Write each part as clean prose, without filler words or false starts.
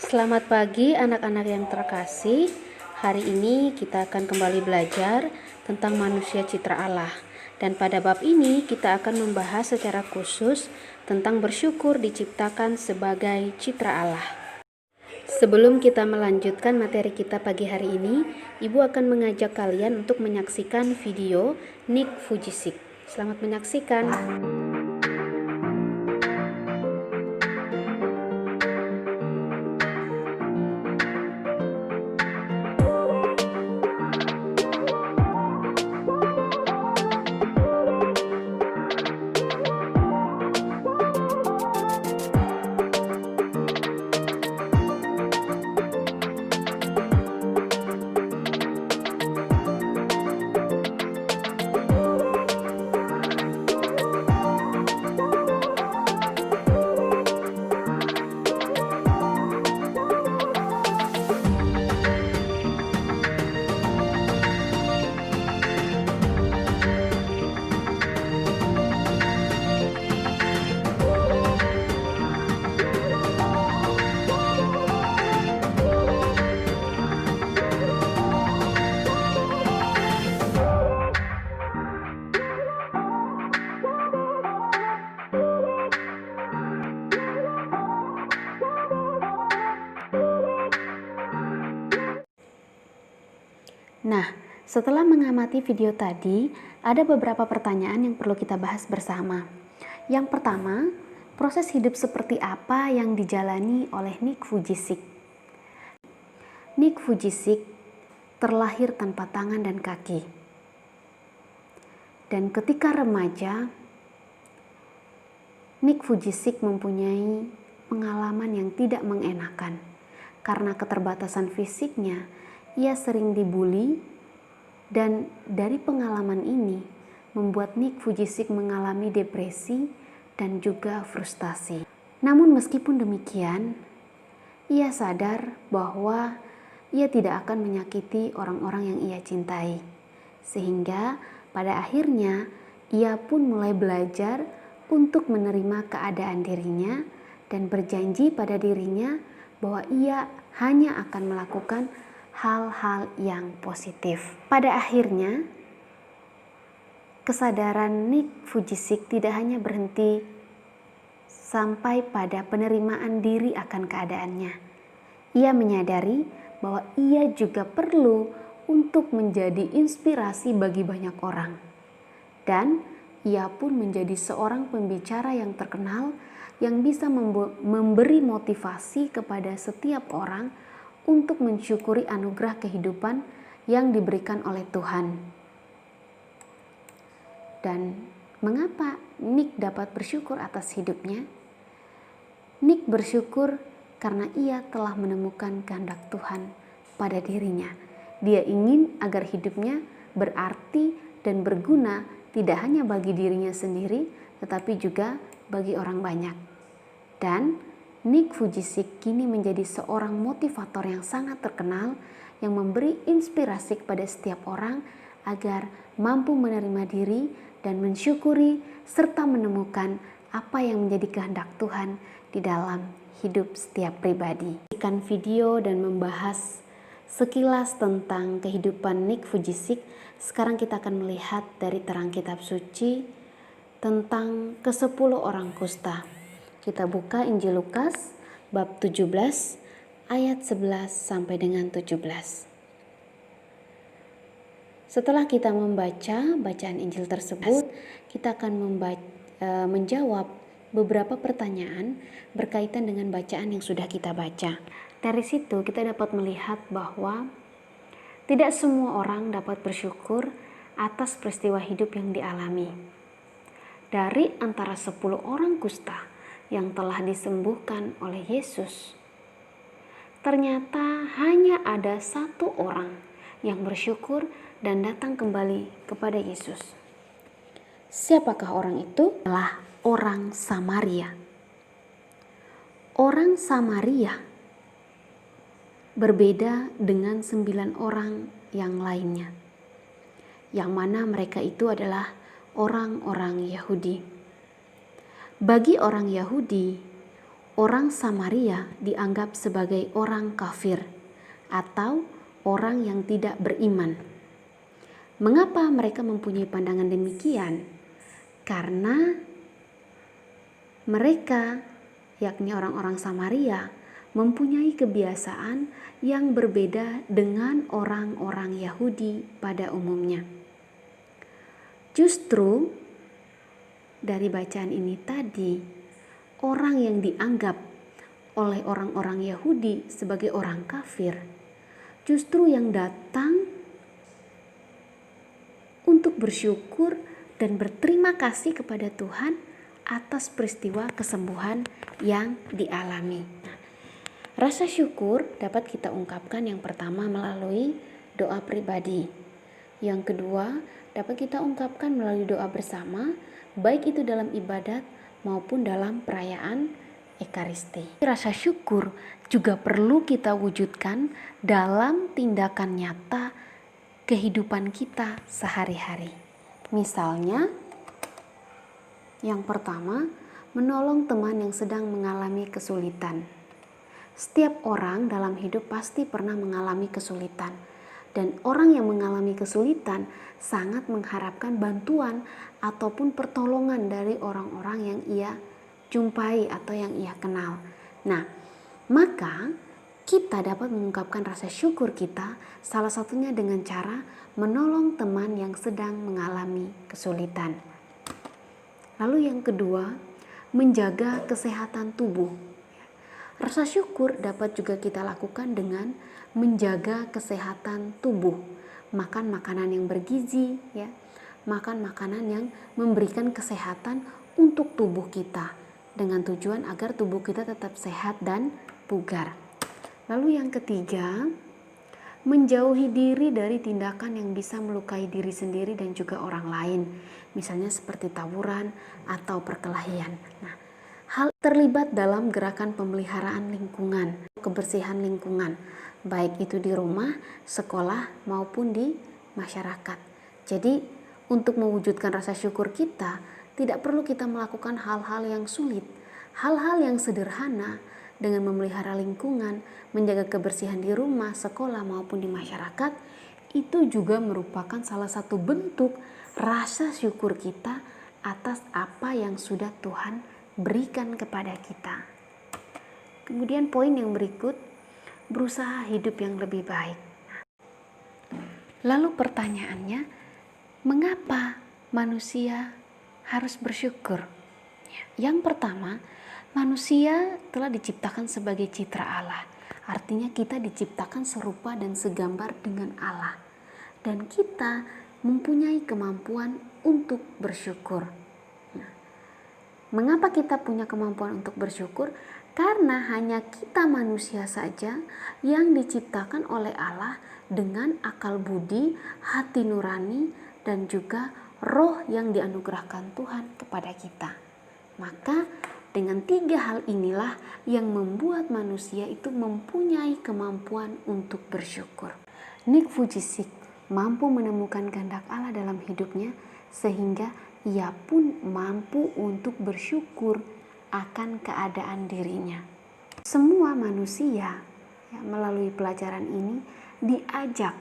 Selamat pagi anak-anak yang terkasih. Hari ini kita akan kembali belajar tentang manusia citra Allah. Dan pada bab ini kita akan membahas secara khusus tentang bersyukur diciptakan sebagai citra Allah. Sebelum kita melanjutkan materi kita pagi hari ini, Ibu akan mengajak kalian untuk menyaksikan video Nick Vujicic. Selamat menyaksikan. Nah, setelah mengamati video tadi, ada beberapa pertanyaan yang perlu kita bahas bersama. Yang pertama, proses hidup seperti apa yang dijalani oleh Nick Vujicic? Nick Vujicic terlahir tanpa tangan dan kaki. Dan ketika remaja, Nick Vujicic mempunyai pengalaman yang tidak mengenakan. Karena keterbatasan fisiknya, ia sering dibully, dan dari pengalaman ini membuat Nick Vujicic mengalami depresi dan juga frustasi. Namun meskipun demikian, ia sadar bahwa ia tidak akan menyakiti orang-orang yang ia cintai. Sehingga pada akhirnya ia pun mulai belajar untuk menerima keadaan dirinya dan berjanji pada dirinya bahwa ia hanya akan melakukan hal-hal yang positif. Pada akhirnya, kesadaran Nick Vujicic tidak hanya berhenti sampai pada penerimaan diri akan keadaannya. Ia menyadari bahwa ia juga perlu untuk menjadi inspirasi bagi banyak orang. Dan ia pun menjadi seorang pembicara yang terkenal yang bisa memberi motivasi kepada setiap orang untuk mensyukuri anugerah kehidupan yang diberikan oleh Tuhan. Dan mengapa Nick dapat bersyukur atas hidupnya? Nick bersyukur karena ia telah menemukan kehendak Tuhan pada dirinya. Dia ingin agar hidupnya berarti dan berguna tidak hanya bagi dirinya sendiri, tetapi juga bagi orang banyak. Dan Nick Vujicic kini menjadi seorang motivator yang sangat terkenal yang memberi inspirasi kepada setiap orang agar mampu menerima diri dan mensyukuri serta menemukan apa yang menjadi kehendak Tuhan di dalam hidup setiap pribadi. Menyaksikan video dan membahas sekilas tentang kehidupan Nick Vujicic, sekarang kita akan melihat dari terang kitab suci tentang ke-10 orang kusta. Kita buka Injil Lukas bab 17 ayat 11 sampai dengan 17. Setelah kita membaca bacaan Injil tersebut, kita akan menjawab beberapa pertanyaan berkaitan dengan bacaan yang sudah kita baca. Dari situ kita dapat melihat bahwa tidak semua orang dapat bersyukur atas peristiwa hidup yang dialami. Dari antara 10 orang kusta yang telah disembuhkan oleh Yesus, ternyata hanya ada 1 orang yang bersyukur dan datang kembali kepada Yesus. Siapakah orang itu? Adalah orang Samaria. Orang Samaria berbeda dengan 9 orang yang lainnya, yang mana mereka itu adalah orang-orang Yahudi. Bagi orang Yahudi, orang Samaria dianggap sebagai orang kafir atau orang yang tidak beriman. Mengapa mereka mempunyai pandangan demikian? Karena mereka, yakni orang-orang Samaria, mempunyai kebiasaan yang berbeda dengan orang-orang Yahudi pada umumnya. Justru dari bacaan ini tadi, orang yang dianggap oleh orang-orang Yahudi sebagai orang kafir, justru yang datang untuk bersyukur dan berterima kasih kepada Tuhan atas peristiwa kesembuhan yang dialami. Rasa syukur dapat kita ungkapkan yang pertama melalui doa pribadi. Yang kedua, dapat kita ungkapkan melalui doa bersama, baik itu dalam ibadat maupun dalam perayaan Ekaristi. Rasa syukur juga perlu kita wujudkan dalam tindakan nyata kehidupan kita sehari-hari. Misalnya, yang pertama, menolong teman yang sedang mengalami kesulitan. Setiap orang dalam hidup pasti pernah mengalami kesulitan, dan orang yang mengalami kesulitan sangat mengharapkan bantuan ataupun pertolongan dari orang-orang yang ia jumpai atau yang ia kenal. Nah, maka kita dapat mengungkapkan rasa syukur kita salah satunya dengan cara menolong teman yang sedang mengalami kesulitan. Lalu yang kedua, menjaga kesehatan tubuh. Rasa syukur dapat juga kita lakukan dengan menjaga kesehatan tubuh. Makan makanan yang bergizi, ya. Makan makanan yang memberikan kesehatan untuk tubuh kita dengan tujuan agar tubuh kita tetap sehat dan bugar. Lalu yang ketiga, menjauhi diri dari tindakan yang bisa melukai diri sendiri dan juga orang lain. Misalnya seperti tawuran atau perkelahian. Nah, hal terlibat dalam gerakan pemeliharaan lingkungan, kebersihan lingkungan, baik itu di rumah, sekolah maupun di masyarakat. Jadi, untuk mewujudkan rasa syukur kita, tidak perlu kita melakukan hal-hal yang sulit. Hal-hal yang sederhana dengan memelihara lingkungan, menjaga kebersihan di rumah, sekolah maupun di masyarakat, itu juga merupakan salah satu bentuk rasa syukur kita atas apa yang sudah Tuhan berikan kepada kita. Kemudian poin yang berikut, berusaha hidup yang lebih baik. Lalu pertanyaannya, mengapa manusia harus bersyukur? Yang pertama, manusia telah diciptakan sebagai citra Allah. Artinya kita diciptakan serupa dan segambar dengan Allah. Dan kita mempunyai kemampuan untuk bersyukur. Nah, mengapa kita punya kemampuan untuk bersyukur? Karena hanya kita manusia saja yang diciptakan oleh Allah dengan akal budi, hati nurani, dan juga roh yang dianugerahkan Tuhan kepada kita. Maka dengan tiga hal inilah yang membuat manusia itu mempunyai kemampuan untuk bersyukur. Nick Vujicic mampu menemukan kehendak Allah dalam hidupnya sehingga ia pun mampu untuk bersyukur akan keadaan dirinya. Semua manusia melalui pelajaran ini diajak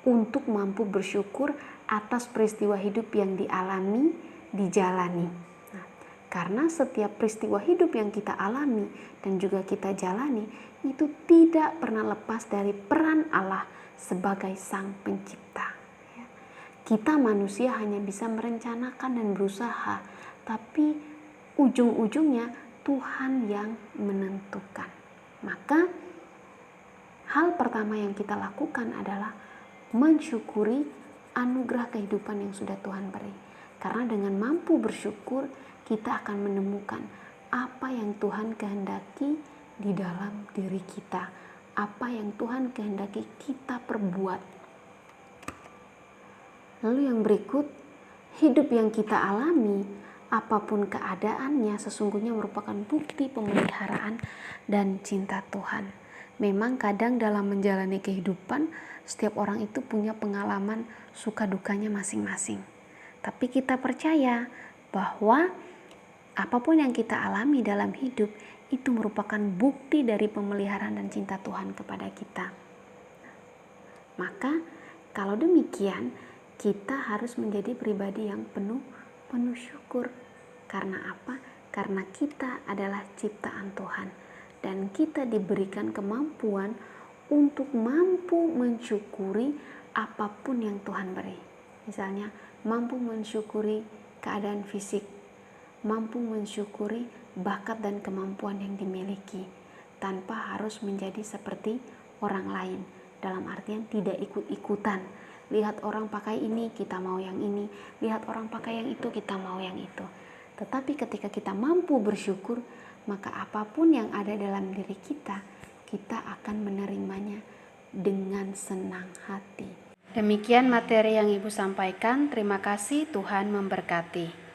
untuk mampu bersyukur atas peristiwa hidup yang dialami, dijalani. Karena setiap peristiwa hidup yang kita alami dan juga kita jalani itu tidak pernah lepas dari peran Allah sebagai Sang Pencipta. Kita manusia hanya bisa merencanakan dan berusaha, tapi ujung-ujungnya Tuhan yang menentukan. Maka hal pertama yang kita lakukan adalah mensyukuri anugerah kehidupan yang sudah Tuhan beri. Karena dengan mampu bersyukur, kita akan menemukan apa yang Tuhan kehendaki di dalam diri kita, apa yang Tuhan kehendaki kita perbuat. Lalu yang berikut, hidup yang kita alami, apapun keadaannya, sesungguhnya merupakan bukti pemeliharaan dan cinta Tuhan. Memang kadang dalam menjalani kehidupan, setiap orang itu punya pengalaman suka dukanya masing-masing. Tapi kita percaya bahwa apapun yang kita alami dalam hidup, itu merupakan bukti dari pemeliharaan dan cinta Tuhan kepada kita. Maka kalau demikian, kita harus menjadi pribadi yang penuh syukur. Karena apa? Karena kita adalah ciptaan Tuhan dan kita diberikan kemampuan untuk mampu mensyukuri apapun yang Tuhan beri. Misalnya, mampu mensyukuri keadaan fisik, mampu mensyukuri bakat dan kemampuan yang dimiliki tanpa harus menjadi seperti orang lain. Dalam artian tidak ikut-ikutan. Lihat orang pakai ini, kita mau yang ini. Lihat orang pakai yang itu, kita mau yang itu. Tetapi ketika kita mampu bersyukur, maka apapun yang ada dalam diri kita, kita akan menerimanya dengan senang hati. Demikian materi yang Ibu sampaikan. Terima kasih, Tuhan memberkati.